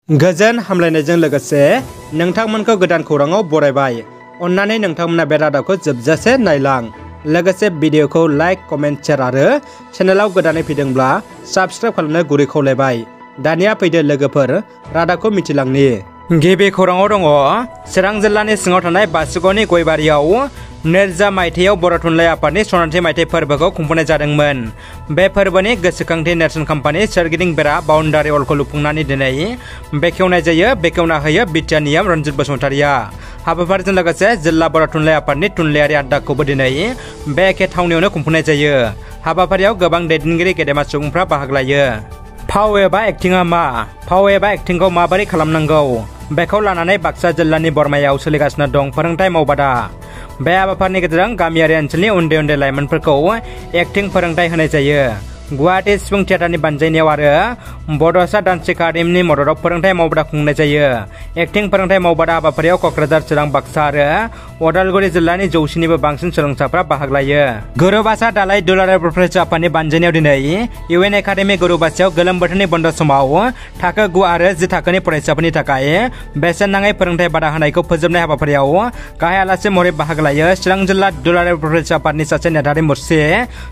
गोजोन हामलायनायजों लोगोसे नोंथांमोनखौ गोदान खौराङाव बरायबाय। अन्नानै नोंथांमोना बे रादाबखौ जोबजासे नायलां। लोगोसे भिडिअखौ लाइक, कमेन्ट, शेयार आरो चेनेलाव गोदानै फैदोंब्ला साबस्क्राइब खालामनो गुरै खावलायबाय। दानिया फैदो लोगोफोर रादाबखौ मिथिलांनि। गिबि खौराङाव दङ चिरां जिल्लानि सिङाव थानाय बासुगावनि गयबारियाव नैरोजा मायथाइयाव बर' थुनलाइ आफादनि सनाथि मायथाइ फोरबोखौ खुंफुंनाय जादोंमोन। बे फोरबोनि गोसोखांथि नेरसोन खाम्फानि सोरगिदिं बेरा बाउन्डारि वालखौ लुफुंनानै दिनै बेखेवनाय जायो। बेखेवना होयो बिटिआरनियाम रनजित बसुमतारिया। हाबाफारिजों लोगोसे जिल्ला बर' थुनलाइ आफादनि थुनलाइयारि आड्डाखौबो दिनै बे एखे थावनियावनो खुंफुंनाय जायो। हाबाफारियाव गोबां दैदेनगिरि गेदेमा सुबुंफ्रा बाहागो लायो। फाव एबा एक्टिंआ मा? फाव एबा एक्टिंखौ माबोरै खालामनांगौ बेखौ लानानै बाक्सा जिल्लानि बरमायाव सोलिगासिनो दं फोरोंथाय मावबादा। बे हाबाफारिनि गेजेरजों गामियारि ओनसोलनि उन्दै उन्दै लाइमोनफोरखौ एक्टिं फोरोंथाय होनाय जायो। गुवाहाटी सिफुं थियेटारनि बानजायनायाव आरो बड'सा डान्स एकाडेमिनि मददाव फोरोंथाय मावबादा खुंनाय जायो। एक्टिं फोरोंथाय मावबादा हाबाफारियाव क'क्राझार, चिरां, बाक्सा आरो उदालगुरि जिल्लानि 100निबो बांसिन सोलोंसाफ्रा बाहागो लायो। गुरुबासा दालाय दुलाराय बर' फरायसा आफादनि बानजायनायाव दिनै इउएन एकाडेमि गुरुबासायाव गोलोम बोथोरनि बन्द समाव थाखो 9 आरो 10 थाखोनि फरायसाफोरनि थाखाय बेसेन नाङै फोरोंथाय बादा होनायखौ फोजोबनाय हाबाफारियाव गाहाय आलासि महरै बाहागो लायो चिरां जिल्ला दुलाराय बर' फरायसा आफादनि सासे नेहाथारि मुरसि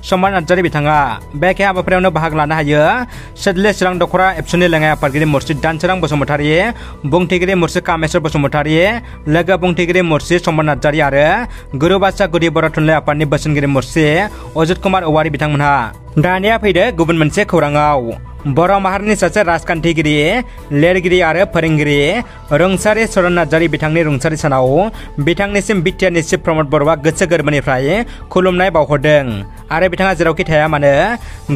सम्मान नार्जारि बिथाङा। बे हाबाफारियावनो बाहागो लानो हायो सिडली चिरां दख'रा एबसुनि लेङाइ आफादगिरि मुरसि दानसोरां बसुमतारि, बुंथिगिरि मुरसि कामेश्वर बसुमतारि, लोगो बुंथिगिरि मुरसि सम्मान नार्जारि आरो गुरुबासा गुदि बर' थुनलाइ आफादनि बोसोनगिरि मुरसि अजित कुमार औवारि बिथांमोनहा। दानिया फैदो गुबुन मोनसे खौराङाव। बर' माहारिनि सासे राजखान्थिगिरि, लिरगिरि आरो फोरोंगिरि रुंसारि चरण नार्जारि बिथांनि रुंसारि सानाव बिथांनिसिम बिटिआरनि चिफ प्रमद बर'आ गोसो गोरबोनिफ्राय खुलुमनाय बावहरदों आरो बिथाङा जेरावखि थाया मानो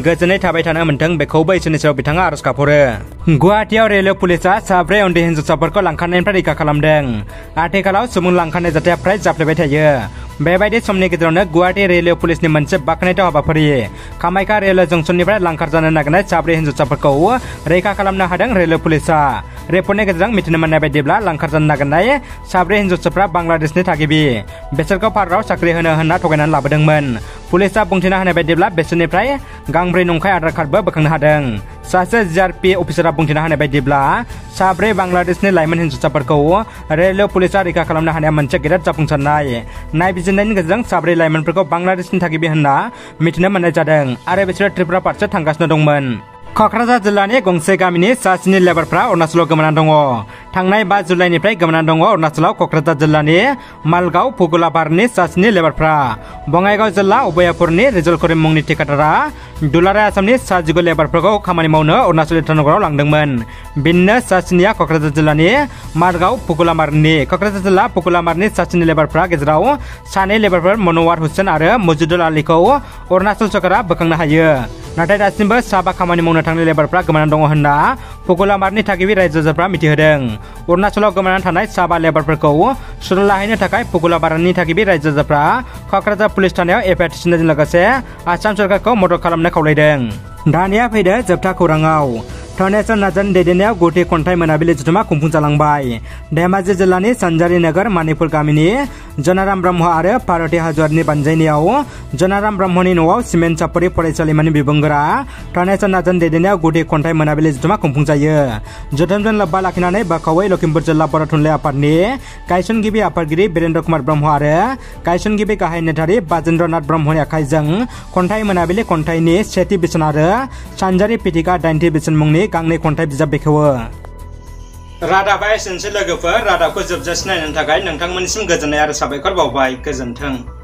गोजोनै थाबाय थानो मोन्थों बेखौबो इसोरनि सेराव बिथाङा आरज गाबहरो। गुवाहाटीआव रेलवे पुलिसा 4 उन्दै हिन्जावसाफोरखौ लांखारनायनिफ्राय रैखा खालामदों। आथिखालाव सुबुं लांखारनाय जाथाया फ्राय जाफ्लेबाय थायो। बेबायदि समनि गेजेरावनो गुवाहाटी रेलवे पुलिसनि मोनसे बाखनायथाव हाबाफारि कामाख्या रेलवे जंक्शननिफ्राय लांखार जानो नागिरनाय 4 हिन्जावसाफोरखौ रैखा खालामनो हादों रेलवे पुलिसा। रिपर्टनि गेजेरजों मिथिनो मोननाय बायदिब्ला लांखार जानो नागिरनाय 4 हिन्जावसाफ्रा बांलादेशनि थागिबि। बिसोरखौ भारताव साख्रि होनो थगायनानै लाबोदोंमोन। पुलिसा बुंथिना होनाय बायदिब्ला बिसोरनिफ्राय गांब्रै नंखाय आधार कार्डबो बोखांनो हादों। सासे जिआरपि अफिसारा बुंथिना होनाय बायदिब्ला 4 बांलादेशनि लाइमोन हिन्जावसाफोरखौ रेलवे पुलिसा रैखा खालामनो हानाया मोनसे गेदेर जाफुंसारनाय। नायबिजिरनायनि गेजेरजों 4 लाइमोनफोरखौ बांलादेशनि थागिबि होनना मिथिनो मोननाय जादों आरो बिसोरो त्रिपुरा फारसे थांगासिनो दंमोन। क'क्राझार जिल्लानि गंसे गामिनि सा 7 लेबारफ्रा अरुणाचलाव गोमानानै दङ। थांनाय 5 जुलाइनिफ्राय गोमानानै दङ अरुणाचलाव क'क्राझार जिल्लानि मालगाव फुगुलाबारनि सा 7 लेबारफ्रा। बङाइगाव जिल्ला अभयापुरनि रिजलकरि मुंनि ठेकेदारआ दुलाराय आसामनि सा 19 लेबारफोरखौ खामानि मावनो अरुणाचल इटानगराव लांदोंमोन। बिदिनो सा 7आ क'क्राझार जिल्लानि मालगाव फुगुलामारनि। क'क्राझार जिल्ला फुगुलामारनि सा 7 लेबारफ्रा गेजेराव 2 लेबारफोर मनवार हुसेन आरो मजिदुल आलीखौ अरुणाचल सरकारा बोखांनो हायो। नाथाय दासिमबो 7 खामानि मावनो थांनाय लेबारफ्रा गोमानानै दङ होनना फुगुलामारनि थागिबि रायजो राजाफ्रा मिथिहोदों। अरुणाचलाव गोमानानै थानाय 7 लेबारफोरखौ सुलान लाहैनो थाखाय फुगुलामारनि थागिबि रायजो राजाफ्रा क'क्राझार पुलिस थानायाव एफआइआर थिसननायजों लोगोसे आसाम सरकारखौ मदद खालामनो खावलायदों। दानिया फैदो जोबथा खौराङाव। धनेश्वर नार्जारिनि दैदेननायाव गुदि खन्थाइ मोनाबिलि जथुमा खुंफुंजालांबाय। धेमाजि जिल्लानि सानजारि नोगोर मानिपुर गामिनि जनाराम ब्रह्म आरो पार्वती हाज'वारिनि बानजायनायाव जनाराम ब्रह्मनि न'आव सिमेन्ट सापरि फरायसालिमानि बिबुंगोरा धनेश्वर नार्जारिनि दैदेननायाव गुदि खन्थाइ मोनाबिलि जथुमा खुंफुंजायो। जथुमजों लोब्बा लाखिनानै बाखावै लखिमपुर जिल्ला बर' थुनलाइ आफादनि गायसनगिरि आफादगिरि बिरेन्द्र कुमार ब्रह्म आरो गायसनगिरि गाहाय नेहाथारि बाजेन्द्र नाथ ब्रह्मनि आखाइजों खन्थाइ मोनाबिलि खन्थाइनि 7थि बिसोन आरो सानजारि फिथिखा 8थि बिसोन मुंनि गांनै खन्थाइ बिजाब बेखेवो। रादाबा एसेनोसै लोगोफोर। रादाबखौ जोबजासिम नायनो थाखाय नोंथांमोननिसिम गोजोननाय आरो साबायखर बावबाय। गोजोन्थों।